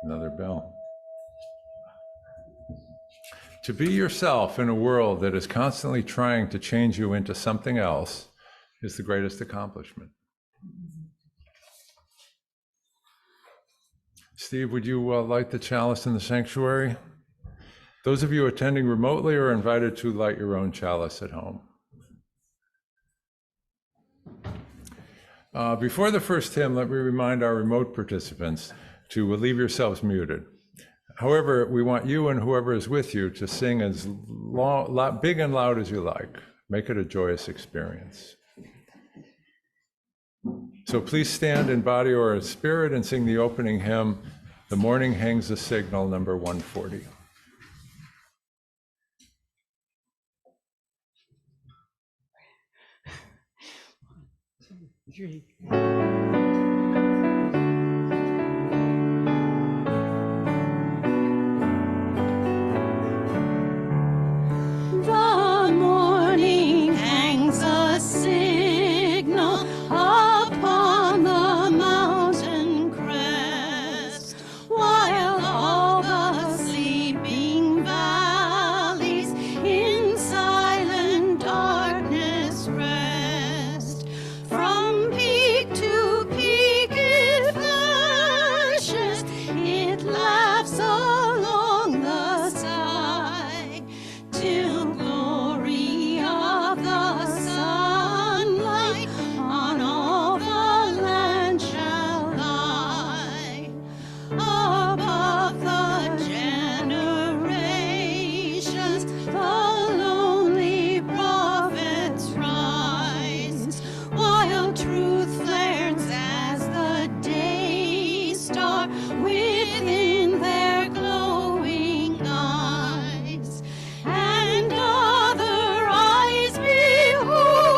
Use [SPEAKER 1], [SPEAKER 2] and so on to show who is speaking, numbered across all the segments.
[SPEAKER 1] Another bell. To be yourself in a world that is constantly trying to change you into something else is the greatest accomplishment. Steve, would you light the chalice in the sanctuary? Those of you attending remotely are invited to light your own chalice at home. Before the first hymn, let me remind our remote participants to leave yourselves muted. However, we want you and whoever is with you to sing as big and loud as you like. Make it a joyous experience. So please stand in body or in spirit and sing the opening hymn, "The Morning Hangs a Signal," number 140.
[SPEAKER 2] The morning hangs a signal upon the mountain crest, while all the sleeping valleys in silent darkness rest. From peak to peak it flashes, it laughs along the side, till glory of the sunlight on all the land shall lie. Above the generations, the lonely prophets rise, while truth flares as the day star within their glowing eyes. And other eyes beholding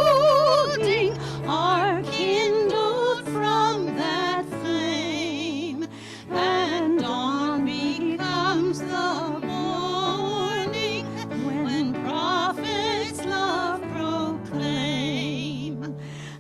[SPEAKER 2] are kindled from that flame, and dawn becomes the morning when prophets love proclaim.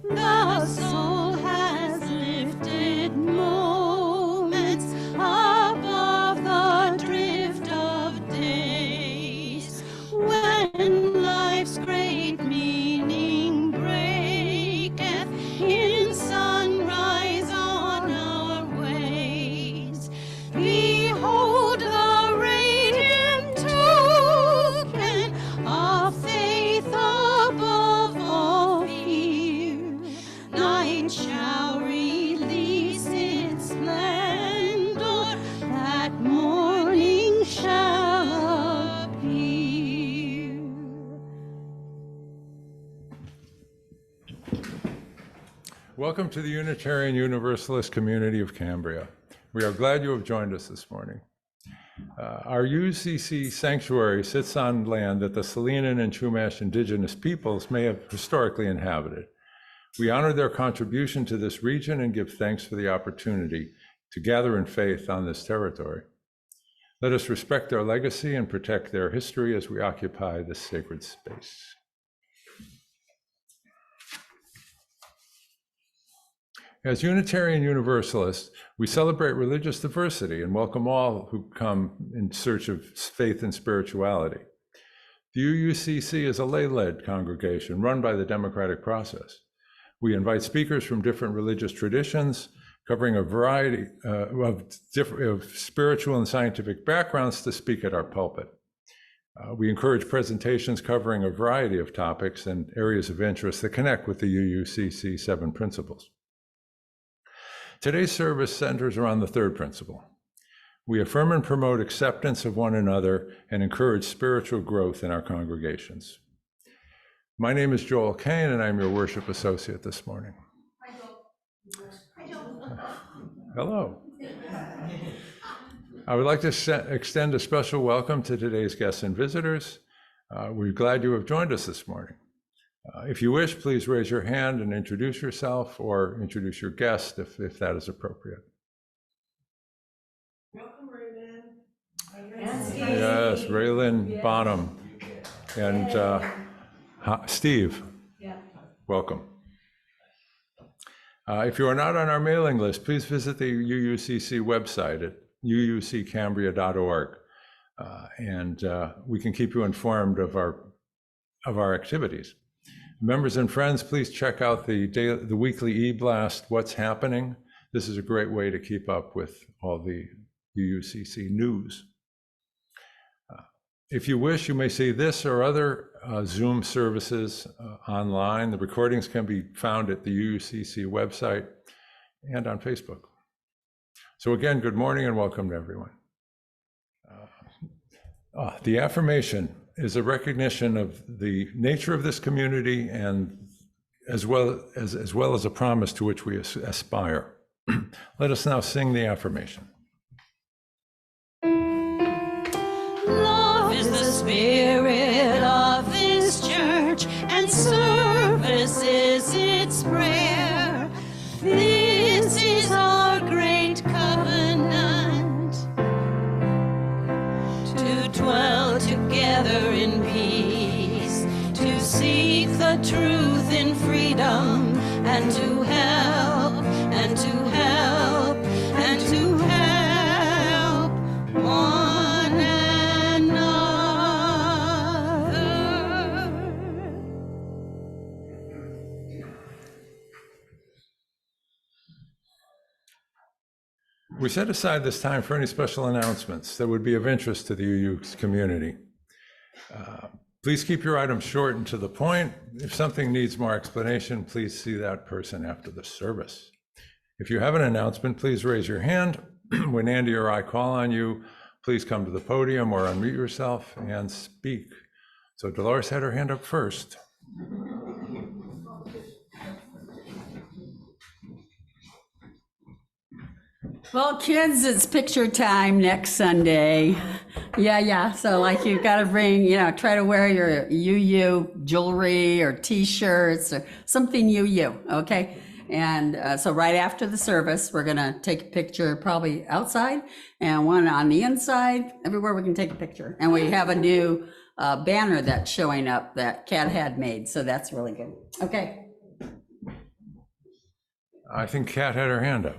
[SPEAKER 2] The soul has lifted moments above the drift of days, when life's great meaning breaketh in sunrise on our ways. Behold the radiant token of faith above all fear. Night shall release its splendor, that morning shall appear.
[SPEAKER 1] Welcome to the Unitarian Universalist community of Cambria. We are glad you have joined us this morning. Our UCC sanctuary sits on land that the Salinan and Chumash indigenous peoples may have historically inhabited. We honor their contribution to this region and give thanks for the opportunity to gather in faith on this territory. Let us respect their legacy and protect their history as we occupy this sacred space. As Unitarian Universalists, we celebrate religious diversity and welcome all who come in search of faith and spirituality. The UUCC is a lay-led congregation run by the democratic process. We invite speakers from different religious traditions, covering a variety of spiritual and scientific backgrounds, to speak at our pulpit. We encourage presentations covering a variety of topics and areas of interest that connect with the UUCC 7 principles. Today's service centers around the third principle. We affirm and promote acceptance of one another and encourage spiritual growth in our congregations. My name is Joel Kane, and I'm your worship associate this morning. Hello. I would like to extend a special welcome to today's guests and visitors. We're glad you have joined us this morning. If you wish, please raise your hand and introduce yourself, or introduce your guest if that is appropriate.
[SPEAKER 3] Welcome, Raylan.
[SPEAKER 1] Yes, Raylan Bonham and Steve.
[SPEAKER 3] Yeah.
[SPEAKER 1] Welcome. If you are not on our mailing list, please visit the UUCC website at uuccambria.org. And we can keep you informed of our activities. Members and friends, please check out the weekly e-blast, What's Happening. This is a great way to keep up with all the UUCC news. If you wish, you may see this or other Zoom services online. The recordings can be found at the UUCC website and on Facebook. So again, good morning and welcome to everyone. The affirmation is a recognition of the nature of this community and as well as a promise to which we aspire. Let us now sing the affirmation.
[SPEAKER 2] Love is the spirit of this church, and service is its prayer. This is our great covenant, to dwell together in peace, to seek the truth in freedom, and to help, and to help, and to help one another.
[SPEAKER 1] We set aside this time for any special announcements that would be of interest to the UU community. Please keep your items short and to the point. If something needs more explanation, please see that person after the service. If you have an announcement, please raise your hand. When Andy or I call on you, please come to the podium or unmute yourself and speak. So Dolores had her hand up first.
[SPEAKER 3] Well, kids, it's picture time next Sunday. Yeah. So like you've got to bring, try to wear your UU jewelry or t-shirts or something UU, okay? And so right after the service, we're going to take a picture probably outside and one on the inside, everywhere we can take a picture. And we have a new banner that's showing up that Kat had made. So that's really good. Okay.
[SPEAKER 1] I think Kat had her hand up.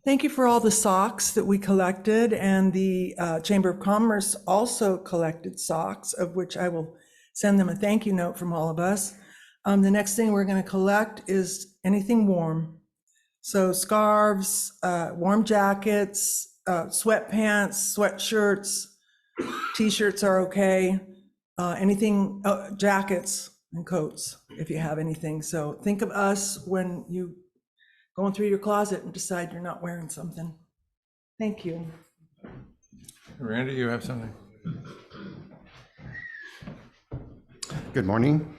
[SPEAKER 4] Thank you for all the socks that we collected, and the Chamber of Commerce also collected socks, of which I will send them a thank you note from all of us. The next thing we're going to collect is anything warm. So scarves, warm jackets, sweatpants, sweatshirts, t-shirts are okay. Anything, jackets and coats, if you have anything. So think of us when you going through your closet and decide you're not wearing something. Thank you.
[SPEAKER 1] Randy, you have something?
[SPEAKER 5] Good morning.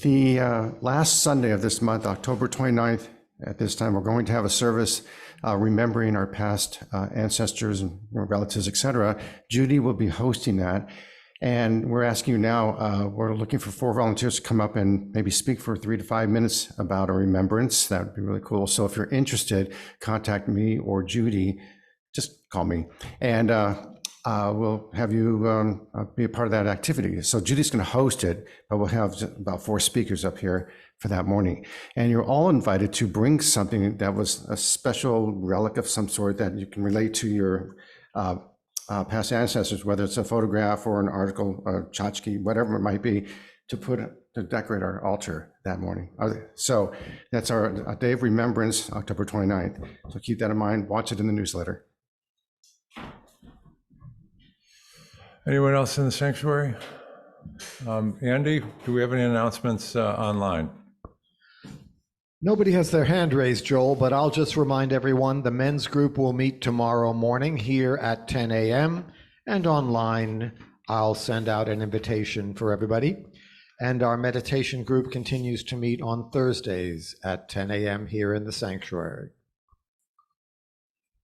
[SPEAKER 5] The last Sunday of this month, October 29th, at this time, we're going to have a service remembering our past ancestors and relatives, etc. Judy will be hosting that. And we're asking you now, we're looking for 4 volunteers to come up and maybe speak for 3 to 5 minutes about a remembrance. That would be really cool. So if you're interested, contact me or Judy, just call me. And we'll have you be a part of that activity. So Judy's going to host it, but we'll have about 4 speakers up here for that morning. And you're all invited to bring something that was a special relic of some sort that you can relate to your past ancestors, whether it's a photograph or an article, a tchotchke, whatever it might be, to decorate our altar that morning. So that's our day of remembrance, October 29th. So keep that in mind, watch it in the newsletter.
[SPEAKER 1] Anyone else in the sanctuary? Andy, do we have any announcements online?
[SPEAKER 6] Nobody has their hand raised, Joel, but I'll just remind everyone the men's group will meet tomorrow morning here at 10 a.m. and online I'll send out an invitation for everybody. And our meditation group continues to meet on Thursdays at 10 a.m. here in the sanctuary.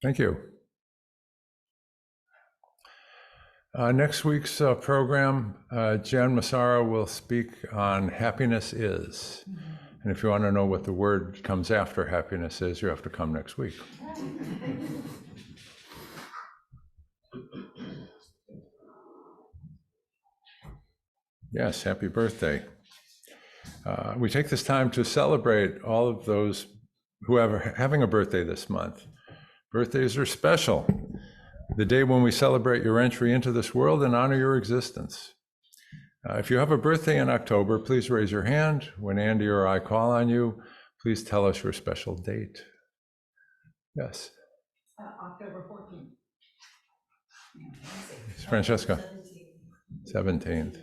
[SPEAKER 1] Thank you. Next week's program, Jan Massaro will speak on happiness is. And if you want to know what the word comes after happiness is, you have to come next week. Yes, happy birthday. We take this time to celebrate all of those who are having a birthday this month. Birthdays are special. The day when we celebrate your entry into this world and honor your existence. If you have a birthday in October, please raise your hand. When Andy or I call on you, please tell us your special date. Yes.
[SPEAKER 3] October 14th.
[SPEAKER 1] Francesca. 17th.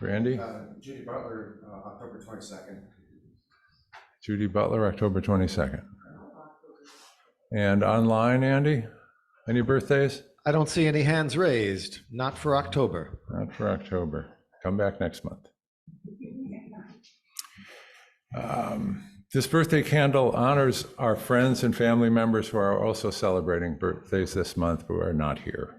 [SPEAKER 1] Randy?
[SPEAKER 5] Judy Butler, October 22nd.
[SPEAKER 1] Judy Butler, October 22nd. And online, Andy? Any birthdays?
[SPEAKER 6] I don't see any hands raised, not for October.
[SPEAKER 1] Not for October. Come back next month. This birthday candle honors our friends and family members who are also celebrating birthdays this month but are not here.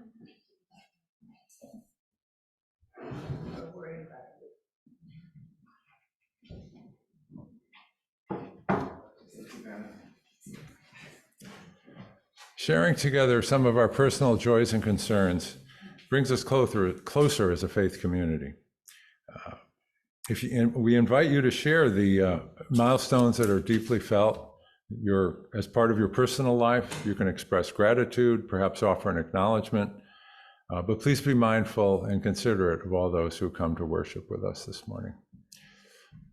[SPEAKER 1] Sharing together some of our personal joys and concerns brings us closer as a faith community. We invite you to share the milestones that are deeply felt. As part of your personal life, you can express gratitude, perhaps offer an acknowledgement, but please be mindful and considerate of all those who come to worship with us this morning.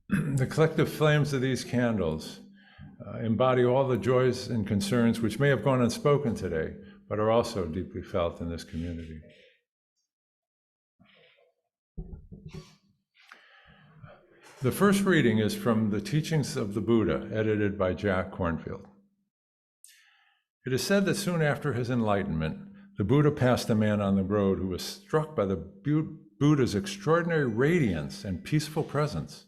[SPEAKER 1] The collective flames of these candles embody all the joys and concerns which may have gone unspoken today, but are also deeply felt in this community. The first reading is from the Teachings of the Buddha, edited by Jack Kornfield. It is said that soon after his enlightenment, the Buddha passed a man on the road who was struck by the Buddha's extraordinary radiance and peaceful presence.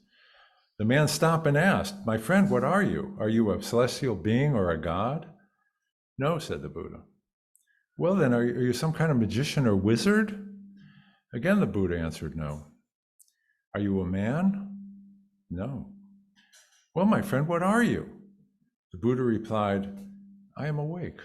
[SPEAKER 1] The man stopped and asked, "My friend, what are you? Are you a celestial being or a god?" "No," said the Buddha. "Well then, are you some kind of magician or wizard?" Again, the Buddha answered, "No." "Are you a man?" "No." "Well, my friend, what are you?" The Buddha replied, "I am awake."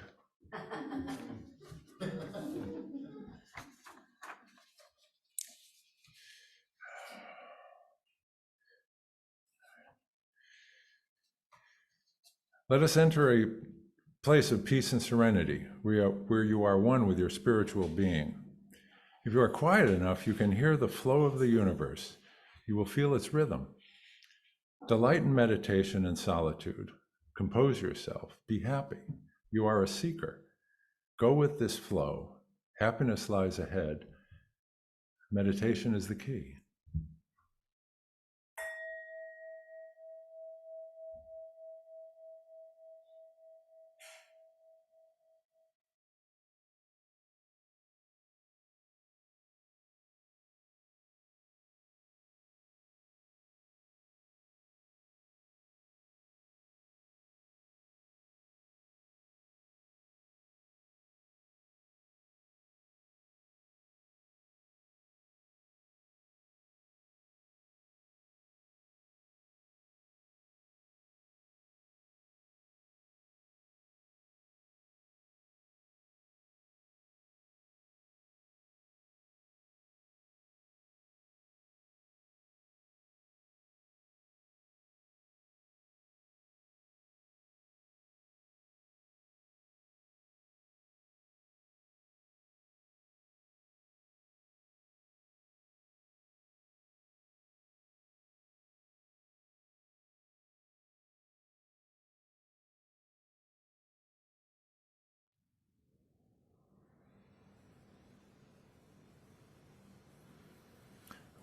[SPEAKER 1] Let us enter a place of peace and serenity, where you are one with your spiritual being. If you are quiet enough, you can hear the flow of the universe. You will feel its rhythm. Delight in meditation and solitude. Compose yourself. Be happy. You are a seeker. Go with this flow. Happiness lies ahead. Meditation is the key.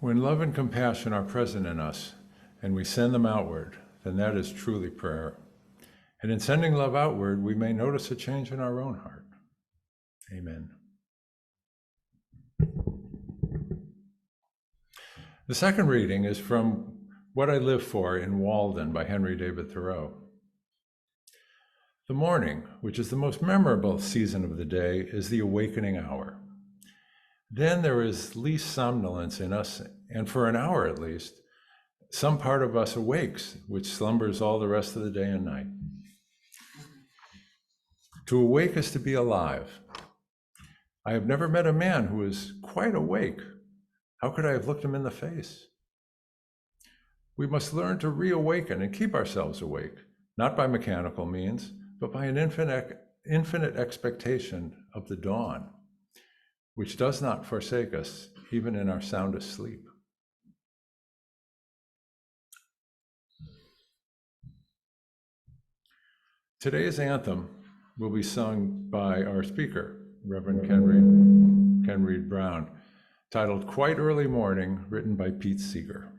[SPEAKER 1] When love and compassion are present in us and we send them outward, then that is truly prayer. And in sending love outward, we may notice a change in our own heart. Amen. The second reading is from What I Live For in Walden by Henry David Thoreau. The morning, which is the most memorable season of the day, is the awakening hour. Then there is least somnolence in us, and for an hour at least, some part of us awakes, which slumbers all the rest of the day and night. To awake is to be alive. I have never met a man who is quite awake. How could I have looked him in the face? We must learn to reawaken and keep ourselves awake, not by mechanical means, but by an infinite expectation of the dawn, which does not forsake us, even in our soundest sleep. Today's anthem will be sung by our speaker, Reverend Ken Reed Brown, titled Quite Early Morning, written by Pete Seeger.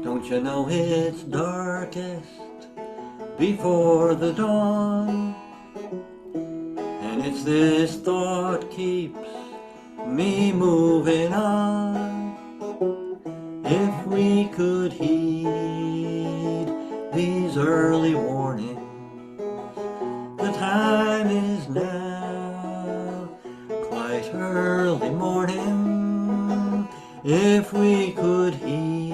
[SPEAKER 7] Don't you know it's darkest before the dawn? And it's this thought keeps me moving on. If we could heed these early warnings, the time is now, quite early morning. If we could heed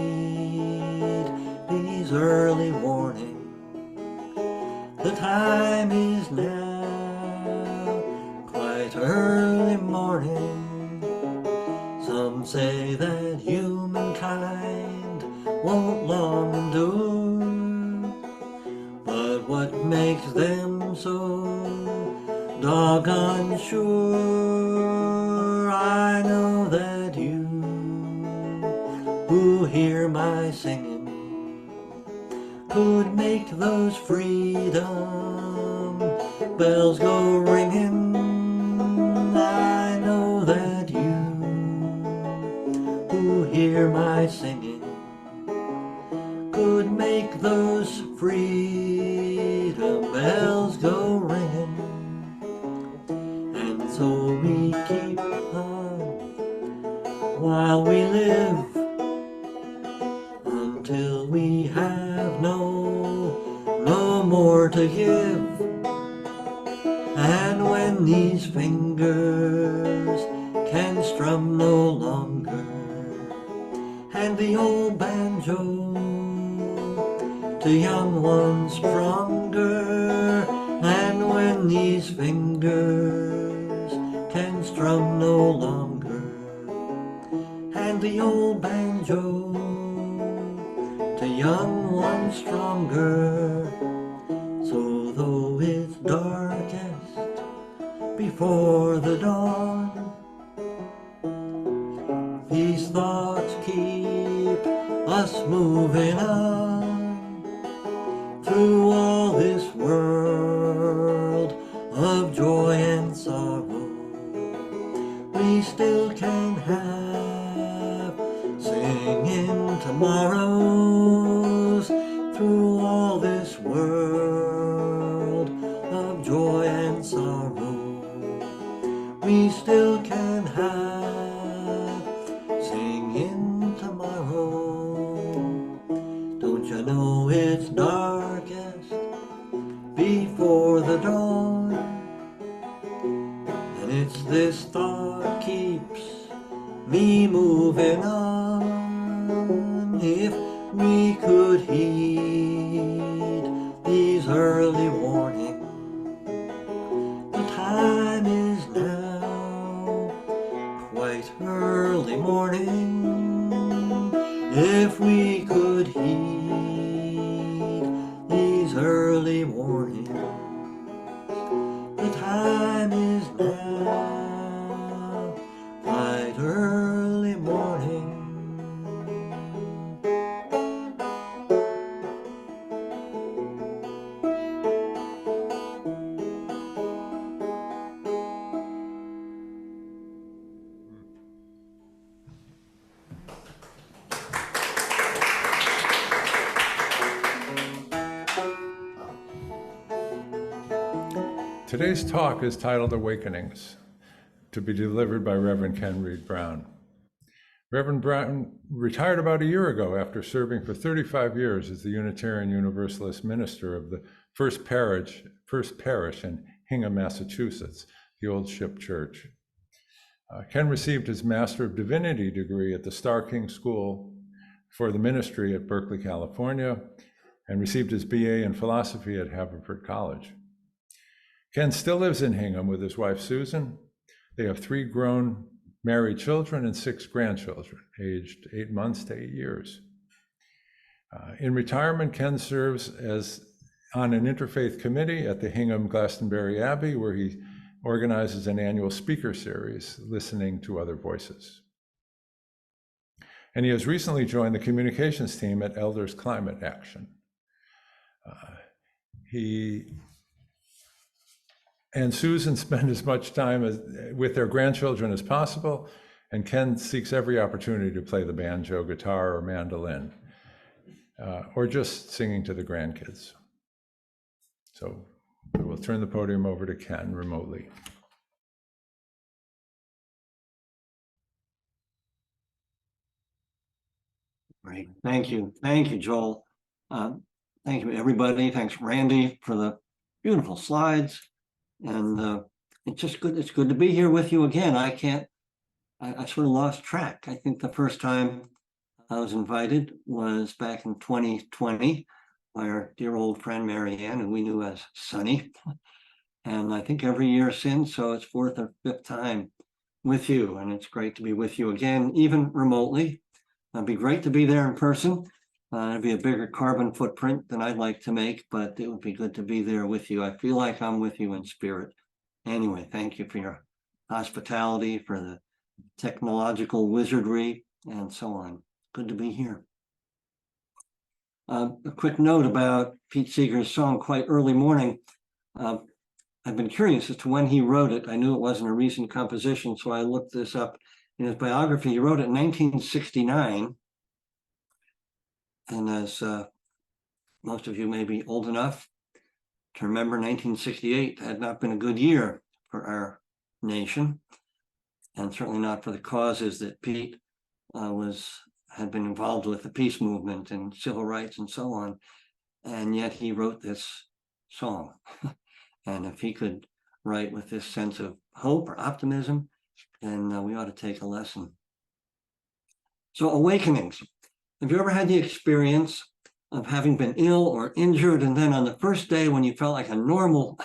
[SPEAKER 7] these early warnings, the time is now, quite early morning. Some say that humankind won't long endure, but what makes them so doggone sure? I know that you who hear my singing could make those freedom bells go ringing. I know that you who hear my singing could make those freedom bells go ringing. And so we keep on while we live, until we have no more to give. And when these fingers can strum no longer, and the old banjo to young ones stronger, and when these fingers can strum no longer, and the old banjo to young ones stronger. So though it's darkest before the dawn, these thoughts keep us moving on through all this world of joy and sorrow. We still can have singing tomorrows through all this world of joy and sorrow. We still can have singing tomorrow. Don't you know it's darkest before the dawn? And it's this thought keeps me moving on. If we could heed these early warnings, the time is now, quite early morning. If we could heed these early warnings, the time is now, quite early morning.
[SPEAKER 1] Today's talk is titled Awakenings, to be delivered by Reverend Ken Reed Brown. Reverend Brown retired about a year ago after serving for 35 years as the Unitarian Universalist minister of the First Parish in Hingham, Massachusetts, the Old Ship Church. Ken received his Master of Divinity degree at the Starr King School for the Ministry at Berkeley, California, and received his BA in philosophy at Haverford College. Ken still lives in Hingham with his wife, Susan. They have 3 grown married children and 6 grandchildren, aged 8 months to 8 years. In retirement, Ken serves on an interfaith committee at the Hingham Glastonbury Abbey, where he organizes an annual speaker series, Listening to Other Voices. And he has recently joined the communications team at Elders Climate Action. He and Susan spend as much time with their grandchildren as possible, and Ken seeks every opportunity to play the banjo, guitar, or mandolin, or just singing to the grandkids. So I will turn the podium over to Ken remotely.
[SPEAKER 8] Great. Thank you. Thank you, Joel. Thank you, everybody. Thanks, Randy, for the beautiful slides. And it's just good. It's good to be here with you again. I sort of lost track. I think the first time I was invited was back in 2020 by our dear old friend Marianne, who we knew as Sunny. And I think every year since, so it's 4th or 5th time with you. And it's great to be with you again, even remotely. It'd be great to be there in person. It'd be a bigger carbon footprint than I'd like to make, but it would be good to be there with you. I feel like I'm with you in spirit. Anyway, thank you for your hospitality, for the technological wizardry, and so on. Good to be here. A quick note about Pete Seeger's song, Quite Early Morning. I've been curious as to when he wrote it. I knew it wasn't a recent composition, so I looked this up. In his biography, he wrote it in 1969. And as most of you may be old enough to remember, 1968 had not been a good year for our nation, and certainly not for the causes that Pete had been involved with, the peace movement and civil rights and so on. And yet he wrote this song. And if he could write with this sense of hope or optimism, then we ought to take a lesson. So, awakenings. Have you ever had the experience of having been ill or injured, and then on the first day when you felt like a normal,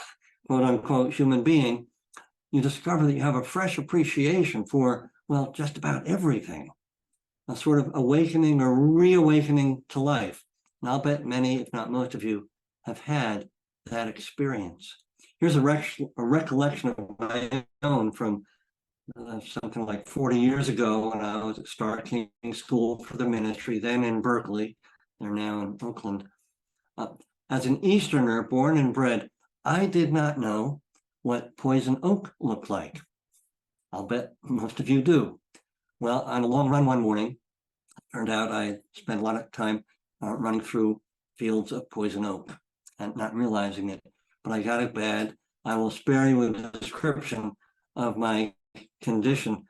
[SPEAKER 8] quote unquote, human being, you discover that you have a fresh appreciation for, well, just about everything? A sort of awakening or reawakening to life. And I'll bet many, if not most of you, have had that experience. Here's a recollection of my own from something like 40 years ago when I was at Starr King School for the Ministry, then in Berkeley. They're now in Oakland. As an Easterner born and bred, I did not know what poison oak looked like. I'll bet most of you do. Well, on a long run one morning, it turned out I spent a lot of time running through fields of poison oak and not realizing it, but I got it bad. I will spare you a description of my condition,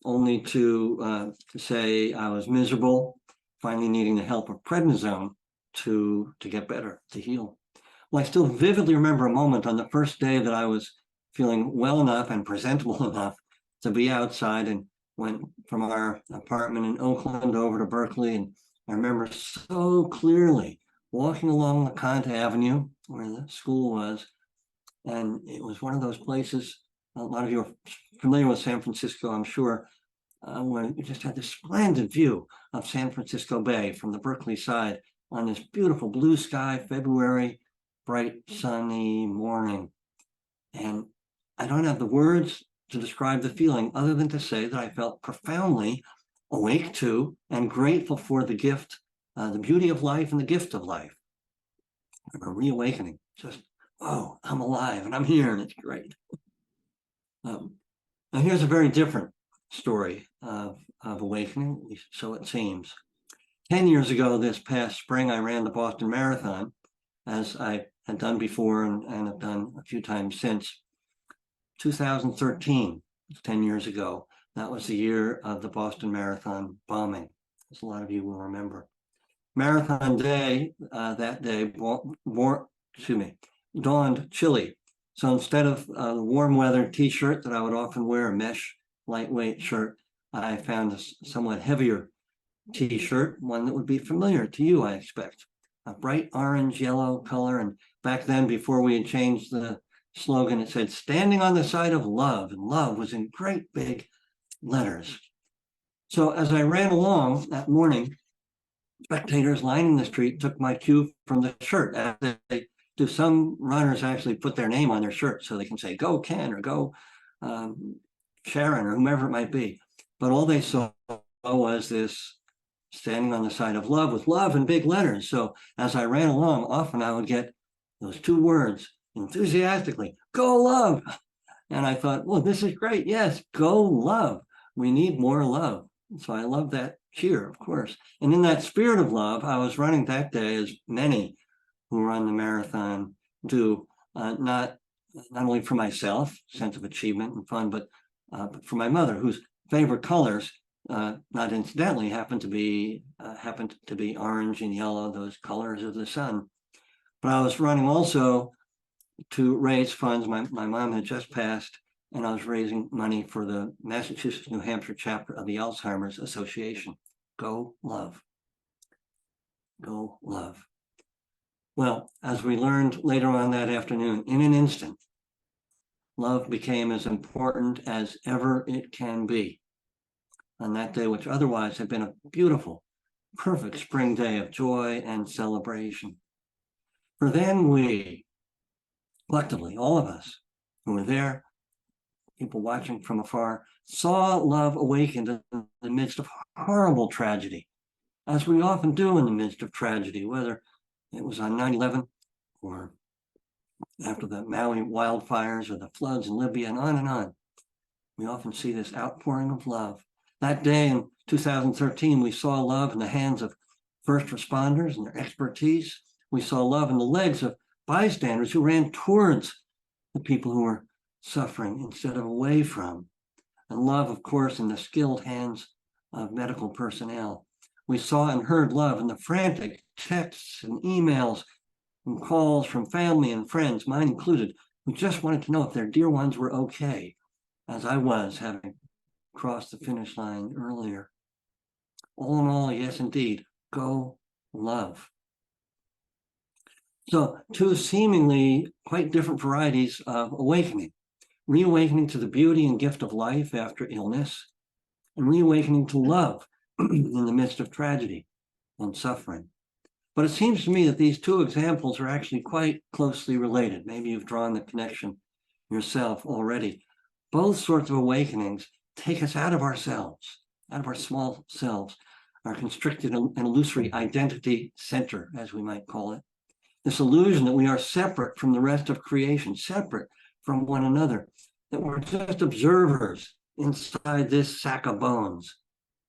[SPEAKER 8] only to say I was miserable, finally needing the help of prednisone to get better, to heal. Well, I still vividly remember a moment on the first day that I was feeling well enough and presentable enough to be outside, and went from our apartment in Oakland over to Berkeley. And I remember so clearly walking along LeConte Avenue where the school was. And it was one of those places, a lot of you are familiar with San Francisco, I'm sure, where you just had this splendid view of San Francisco Bay from the Berkeley side on this beautiful blue sky, February, bright, sunny morning. And I don't have the words to describe the feeling other than to say that I felt profoundly awake to and grateful for the gift, the beauty of life and the gift of life. A reawakening, just, oh, I'm alive and I'm here and it's great. Now here's a very different story of awakening, so it seems. 10 years ago, this past spring, I ran the Boston Marathon, as I had done before and have done a few times since. 2013, 10 years ago, that was the year of the Boston Marathon bombing, as a lot of you will remember. Marathon day, that day, dawned chilly. So instead of the warm weather t-shirt that I would often wear, a mesh lightweight shirt, I found a somewhat heavier t-shirt, one that would be familiar to you, I expect. a bright orange, yellow color. And back then, before we had changed the slogan, it said, "Standing on the side of love." And love was in great big letters. So as I ran along that morning, spectators lining the street took my cue from the shirt. As they do, some runners actually put their name on their shirt so they can say, "Go Ken," or "Go Sharon," or whomever it might be. But all they saw was this standing on the side of love with love in big letters. So as I ran along, often I would get those two words enthusiastically, "Go love." And I thought, well, this is great. Yes, go love. We need more love. So I love that cheer, of course. And in that spirit of love, I was running that day, as many who run the marathon do, not only for myself, sense of achievement and fun, but for my mother, whose favorite colors, not incidentally, happened to be orange and yellow, those colors of the sun. But I was running also to raise funds. My mom had just passed, and I was raising money for the Massachusetts, New Hampshire chapter of the Alzheimer's Association. Go love. Go love. Well, as we learned later on that afternoon, in an instant, love became as important as ever it can be on that day, which otherwise had been a beautiful, perfect spring day of joy and celebration. For then we, collectively, all of us who were there, people watching from afar, saw love awakened in the midst of horrible tragedy, as we often do in the midst of tragedy, whether it was on 9/11 or after the Maui wildfires or the floods in Libya, and on and on. We often see this outpouring of love. That day in 2013, we saw love in the hands of first responders and their expertise. We saw love in the legs of bystanders who ran towards the people who were suffering instead of away from. And love, of course, in the skilled hands of medical personnel. We saw and heard love in the frantic texts and emails and calls from family and friends, mine included, who just wanted to know if their dear ones were okay, as I was, having crossed the finish line earlier. All in all, yes, indeed, go love. So two seemingly quite different varieties of awakening: reawakening to the beauty and gift of life after illness, and reawakening to love in the midst of tragedy and suffering. But it seems to me that these two examples are actually quite closely related. Maybe you've drawn the connection yourself already. Both sorts of awakenings take us out of ourselves, out of our small selves, our constricted and illusory identity center, as we might call it. This illusion that we are separate from the rest of creation, separate from one another, that we're just observers inside this sack of bones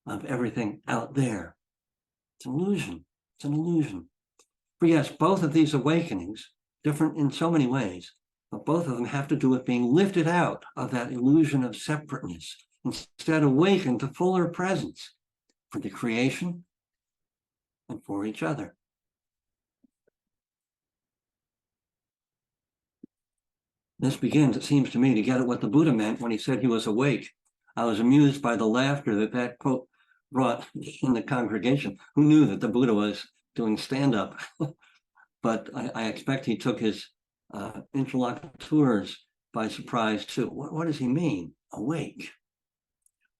[SPEAKER 8] of everything out there. It's an illusion. It's an illusion. For yes, both of these awakenings, different in so many ways, but both of them have to do with being lifted out of that illusion of separateness, instead awakened to fuller presence for the creation and for each other. This begins, it seems to me, to get at what the Buddha meant when he said he was awake. I was amused by the laughter that quote brought in the congregation. Who knew that the Buddha was doing stand-up? But I expect he took his interlocutors by surprise too. What does he mean, awake?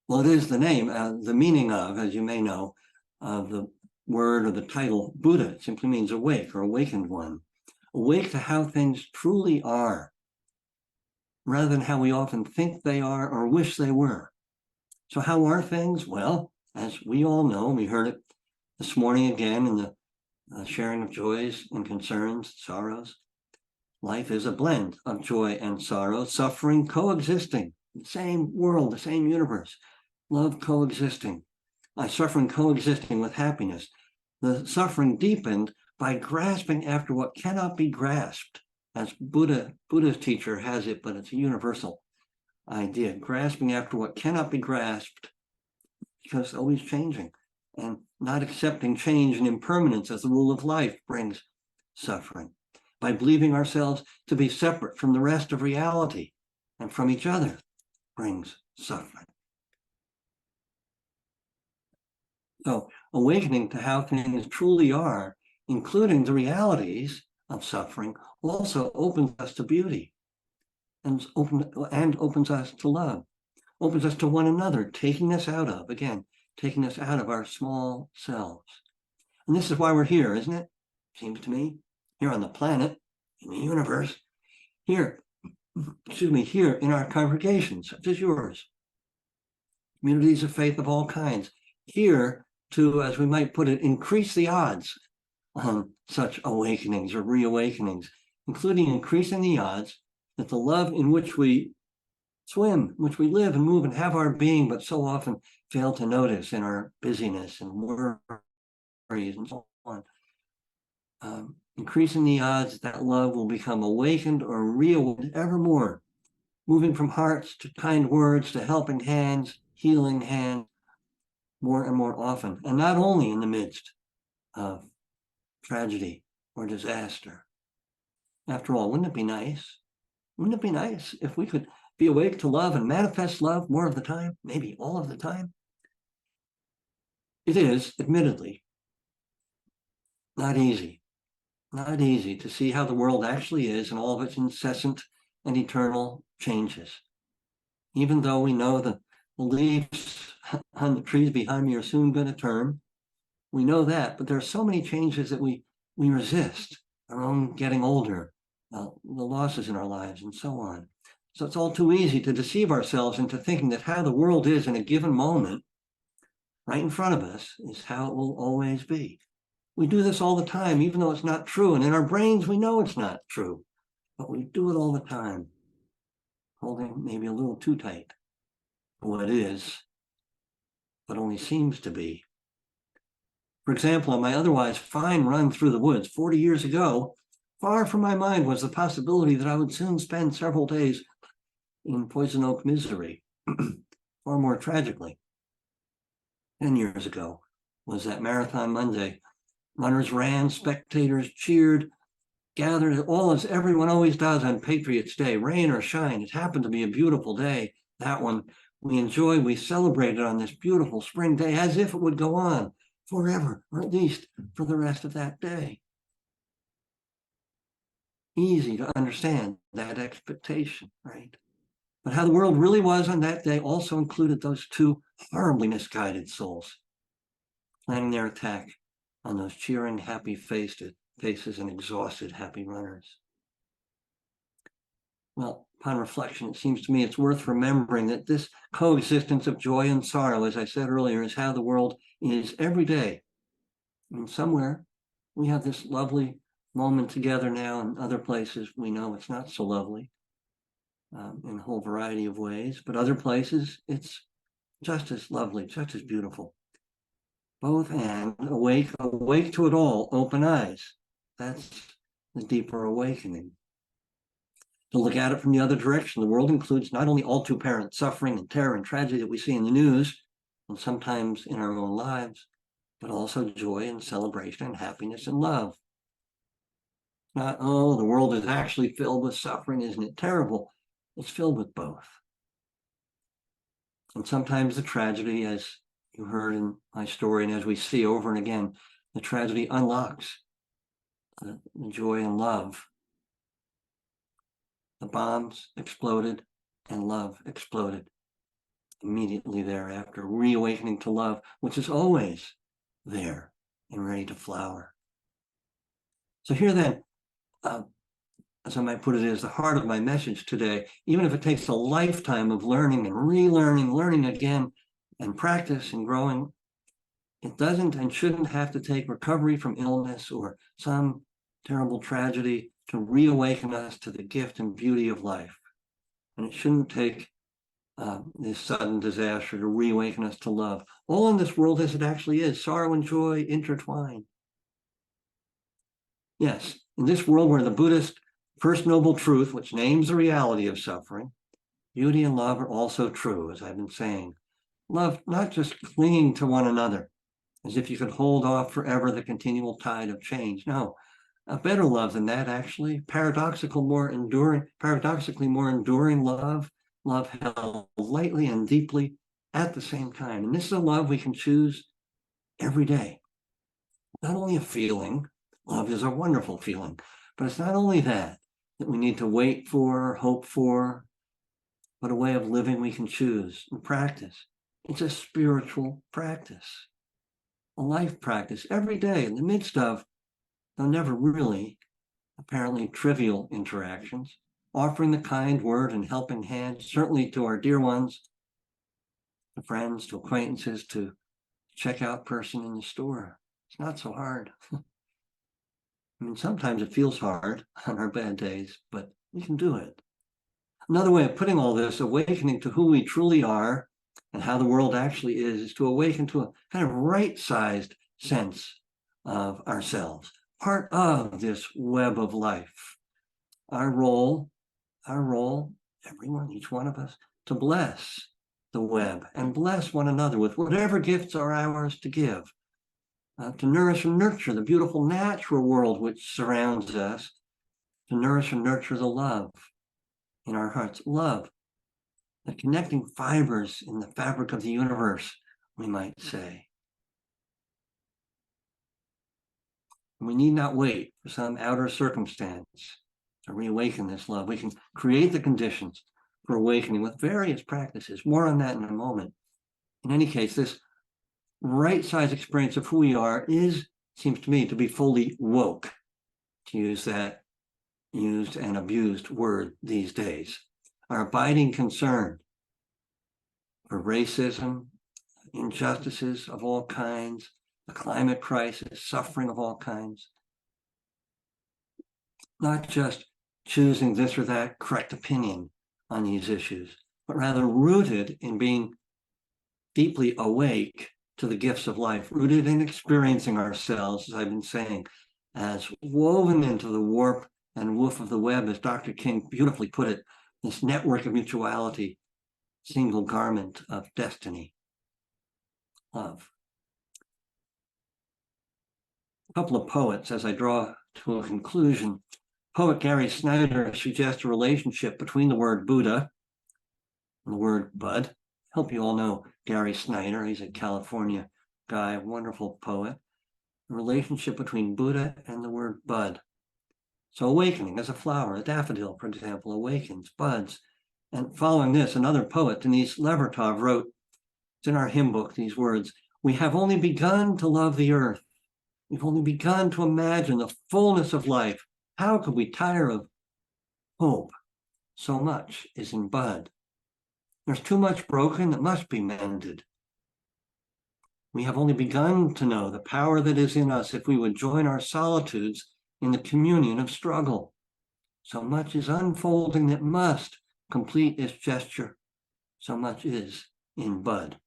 [SPEAKER 8] Well, it is the name, the meaning of, as you may know, of the word or the title Buddha. It simply means awake or awakened one. Awake to how things truly are, rather than how we often think they are or wish they were. So how are things? Well, as we all know, we heard it this morning again in the sharing of joys and concerns, sorrows. Life is a blend of joy and sorrow, suffering coexisting, the same world, the same universe, love coexisting, suffering coexisting with happiness. The suffering deepened by grasping after what cannot be grasped, as Buddha's teacher has it, but it's a universal idea, grasping after what cannot be grasped because it's always changing, and not accepting change and impermanence as the rule of life brings suffering. By believing ourselves to be separate from the rest of reality and from each other brings suffering. So awakening to how things truly are including the realities of suffering, also opens us to beauty and opens us to love, opens us to one another, taking us out of our small selves. And this is why we're here, isn't it? Seems to me, here on the planet, in the universe, here in our congregations, such as yours, communities of faith of all kinds, here to, as we might put it, increase the odds on such awakenings or reawakenings, including increasing the odds that the love in which we swim, which we live and move and have our being, but so often fail to notice in our busyness and worries and so on. Increasing the odds that love will become awakened or reawakened evermore, moving from hearts to kind words to helping hands, healing hands, more and more often, and not only in the midst of tragedy or disaster. After all, wouldn't it be nice? Wouldn't it be nice if we could be awake to love and manifest love more of the time, maybe all of the time? It is, admittedly, not easy to see how the world actually is and all of its incessant and eternal changes. Even though we know the leaves on the trees behind me are soon going to turn, we know that, but there are so many changes that we resist, our own getting older, the losses in our lives, and so on. So it's all too easy to deceive ourselves into thinking that how the world is in a given moment, right in front of us, is how it will always be. We do this all the time, even though it's not true. And in our brains, we know it's not true, but we do it all the time, holding maybe a little too tight to what is, but only seems to be. For example, on my otherwise fine run through the woods 40 years ago, far from my mind was the possibility that I would soon spend several days in Poison Oak misery. Far more tragically, 10 years ago was that Marathon Monday. Runners ran, spectators cheered, gathered, all as everyone always does on Patriots' Day, rain or shine. It happened to be a beautiful day, that one. We enjoyed, we celebrated on this beautiful spring day as if it would go on forever, or at least for the rest of that day. Easy to understand that expectation, right? But how the world really was on that day also included those two horribly misguided souls planning their attack on those cheering, happy faces and exhausted, happy runners. Well, upon reflection, it seems to me it's worth remembering that this coexistence of joy and sorrow, as I said earlier, is how the world is every day. And somewhere we have this lovely moment together now, and other places we know it's not so lovely in a whole variety of ways, but other places it's just as lovely, just as beautiful. Both and awake to it all, open eyes. That's the deeper awakening. To look at it from the other direction, the world includes not only all too apparent suffering and terror and tragedy that we see in the news, and sometimes in our own lives, but also joy and celebration and happiness and love. Not, oh, the world is actually filled with suffering, isn't it terrible? It's filled with both. And sometimes the tragedy, as you heard in my story, and as we see over and again, the tragedy unlocks the joy and love. The bombs exploded and love exploded immediately thereafter, reawakening to love, which is always there and ready to flower. So here then, as I might put it, is the heart of my message today. Even if it takes a lifetime of learning and relearning, learning again, and practice and growing, it doesn't and shouldn't have to take recovery from illness or some terrible tragedy to reawaken us to the gift and beauty of life. And it shouldn't take this sudden disaster to reawaken us to love. All in this world as it actually is, sorrow and joy intertwine. Yes, in this world where the Buddhist First Noble Truth, which names the reality of suffering, beauty and love are also true, as I've been saying. Love, not just clinging to one another, as if you could hold off forever the continual tide of change. No, a better love than that, actually, paradoxically more enduring love held lightly and deeply at the same time. And this is a love we can choose every day. Not only a feeling Love is a wonderful feeling, but it's not only that we need to wait for, hope for, but a way of living we can choose and practice. It's a spiritual practice, a life practice every day in the midst of, though never really, apparently trivial interactions, offering the kind word and helping hand, certainly to our dear ones, to friends, to acquaintances, to checkout person in the store. It's not so hard. I mean, sometimes it feels hard on our bad days, but we can do it. Another way of putting all this, awakening to who we truly are and how the world actually is to awaken to a kind of right-sized sense of ourselves, part of this web of life. Our role, everyone, each one of us, to bless the web and bless one another with whatever gifts are ours to give. To nourish and nurture the beautiful natural world which surrounds us, to nourish and nurture the love in our hearts, love, the connecting fibers in the fabric of the universe, we might say. We need not wait for some outer circumstance to reawaken this love. We can create the conditions for awakening with various practices. More on that in a moment. In any case, this right-size experience of who we are seems to me to be fully woke, to use that used and abused word these days. Our abiding concern for racism, injustices of all kinds, the climate crisis, suffering of all kinds, not just choosing this or that correct opinion on these issues, but rather rooted in being deeply awake to the gifts of life, rooted in experiencing ourselves, as I've been saying, as woven into the warp and woof of the web, as Dr. King beautifully put it, this network of mutuality, single garment of destiny, love. A couple of poets, as I draw to a conclusion. Poet Gary Snyder suggests a relationship between the word Buddha and the word bud. I hope you all know Gary Snyder. He's a California guy, a wonderful poet. The relationship between Buddha and the word bud. So awakening as a flower, a daffodil, for example, awakens, buds. And following this, another poet, Denise Levertov, wrote, it's in our hymn book, these words, "We have only begun to love the earth. We've only begun to imagine the fullness of life. How could we tire of hope? So much is in bud. There's too much broken that must be mended. We have only begun to know the power that is in us if we would join our solitudes in the communion of struggle. So much is unfolding that must complete its gesture. So much is in bud."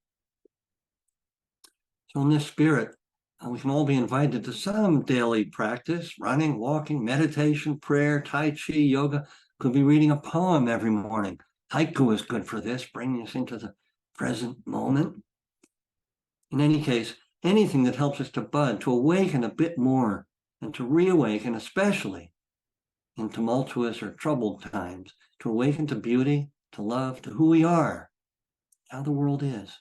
[SPEAKER 8] So in this spirit, we can all be invited to some daily practice, running, walking, meditation, prayer, Tai Chi, yoga. Could be reading a poem every morning. Haiku is good for this, bringing us into the present moment. In any case, anything that helps us to bud, to awaken a bit more, and to reawaken, especially in tumultuous or troubled times, to awaken to beauty, to love, to who we are, how the world is,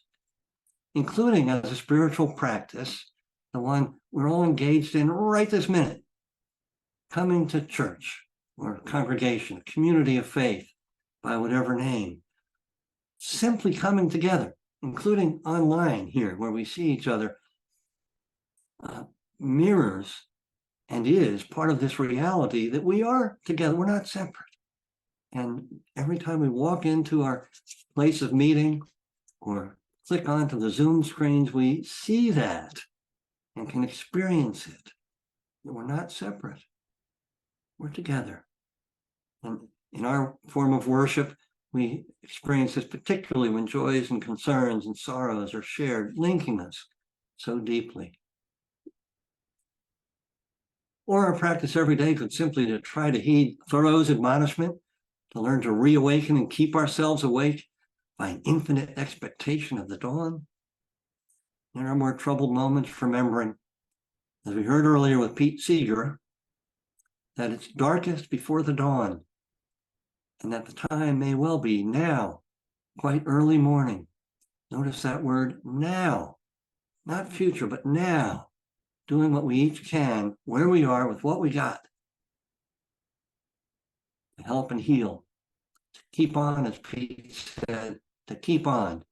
[SPEAKER 8] including as a spiritual practice, the one we're all engaged in right this minute, coming to church or congregation, a community of faith by whatever name, simply coming together, including online here where we see each other, mirrors and is part of this reality that we are together, we're not separate. And every time we walk into our place of meeting or click onto the Zoom screens, we see that and can experience it. We're not separate. We're together. And in our form of worship, we experience this particularly when joys and concerns and sorrows are shared, linking us so deeply. Or our practice every day could simply to try to heed Thoreau's admonishment, to learn to reawaken and keep ourselves awake by an infinite expectation of the dawn. In our more troubled moments, remembering, as we heard earlier with Pete Seeger, that it's darkest before the dawn, and that the time may well be now, quite early morning. Notice that word now, not future, but now. doing what we each can, where we are with what we got, to help and heal, to keep on, as Pete said, to keep on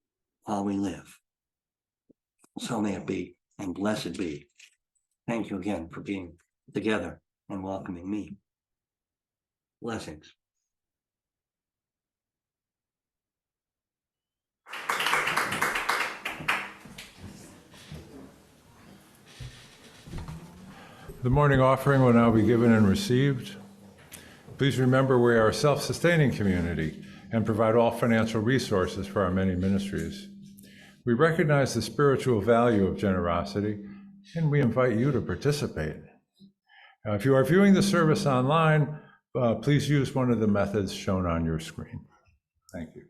[SPEAKER 8] while we live. So may it be, and blessed be. Thank you again for being together and welcoming me. Blessings.
[SPEAKER 1] The morning offering will now be given and received. Please remember we are a self-sustaining community and provide all financial resources for our many ministries. We recognize the spiritual value of generosity, and we invite you to participate. If you are viewing the service online, please use one of the methods shown on your screen. Thank you.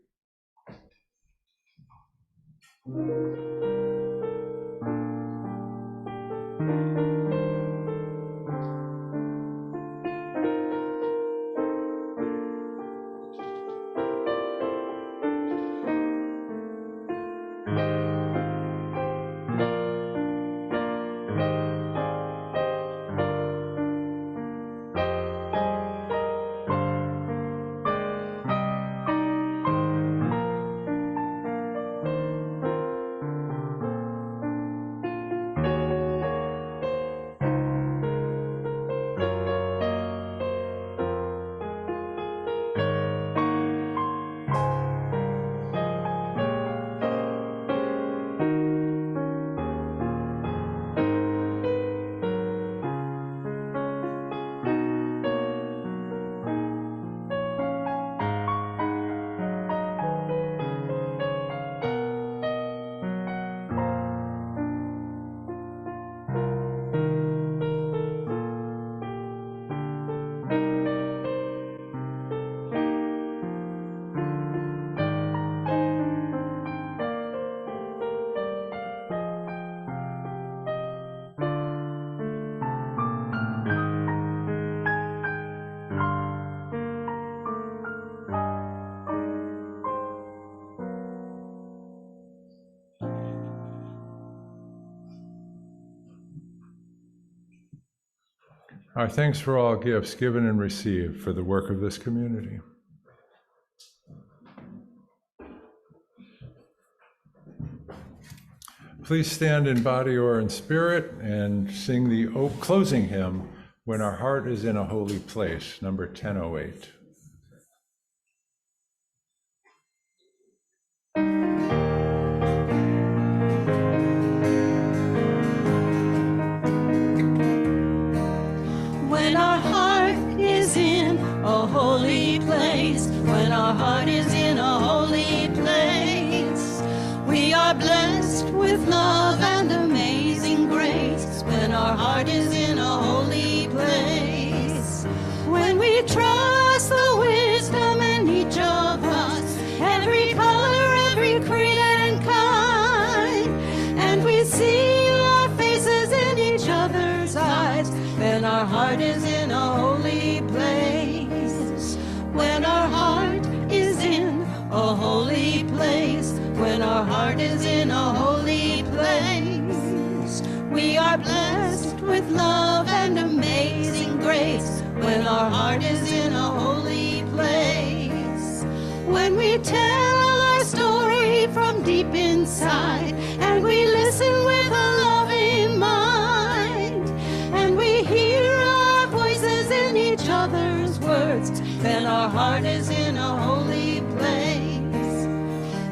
[SPEAKER 1] Our thanks for all gifts given and received for the work of this community. Please stand in body or in spirit and sing the closing hymn, When Our Heart is in a Holy Place, number 1008.
[SPEAKER 2] When our heart is in a holy place, when our heart is in a holy place, we are blessed with love and amazing grace. When our heart is in a holy place, when we trust the wisdom in each of us, every color, every creed and kind, and we see our faces in each other's eyes, then our heart is in a holy place. When our heart is in a holy place, when our heart is in a holy place, we are blessed with love and amazing grace. When our heart is in a holy place, when we tell our story from deep inside, and we listen with a loving mind, and we hear our voices in each other's words, then our heart is in a holy place.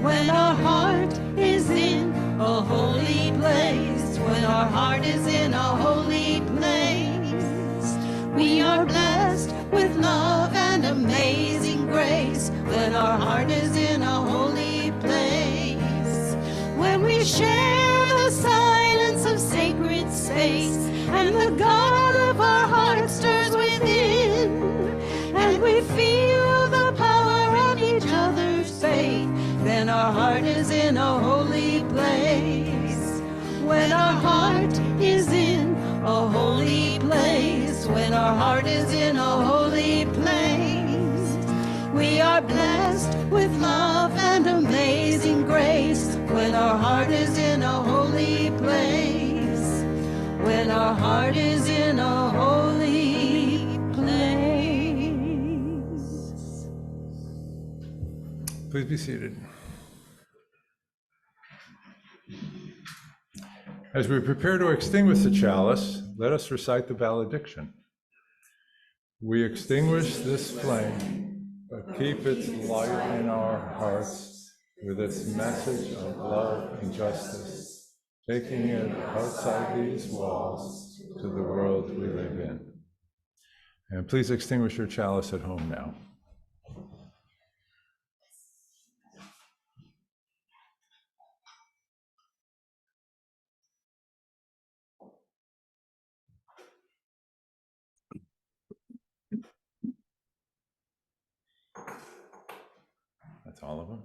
[SPEAKER 2] When our heart is in a holy place, when our heart is in a holy place, we are blessed with love and amazing grace. When our heart is in a holy place, when we share the silence of sacred space, and the God of our heart stirs within, and we feel the power of each other's faith, then our heart is in a holy place. When our heart is in a holy place, when our heart is in a holy place, we are blessed with love and amazing grace. When our heart is in a holy place, when our heart is in a holy place.
[SPEAKER 1] Please be seated. As we prepare to extinguish the chalice, let us recite the valediction. We extinguish this flame, but keep its light in our hearts with its message of love and justice, taking it outside these walls to the world we live in. And please extinguish your chalice at home now. That's all of them.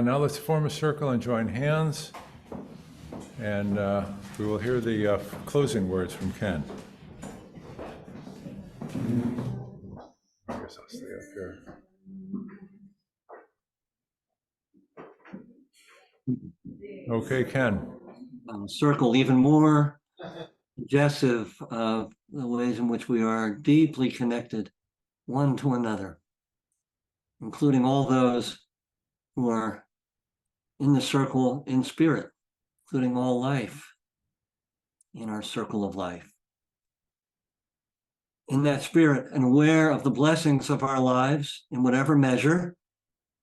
[SPEAKER 1] Now let's form a circle and join hands. And we will hear the closing words from Ken. I guess I'll stay up here. Okay, Ken.
[SPEAKER 8] Circle even more suggestive of the ways in which we are deeply connected one to another, including all those who are in the circle in spirit, including all life in our circle of life. In that spirit, and aware of the blessings of our lives in whatever measure,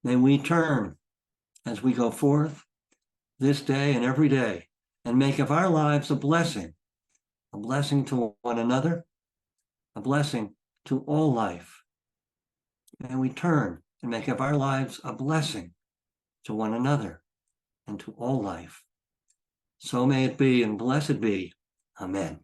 [SPEAKER 8] may we turn as we go forth this day and every day, and make of our lives a blessing to one another, a blessing to all life. May we turn and make of our lives a blessing to one another and to all life. So may it be, and blessed be. Amen.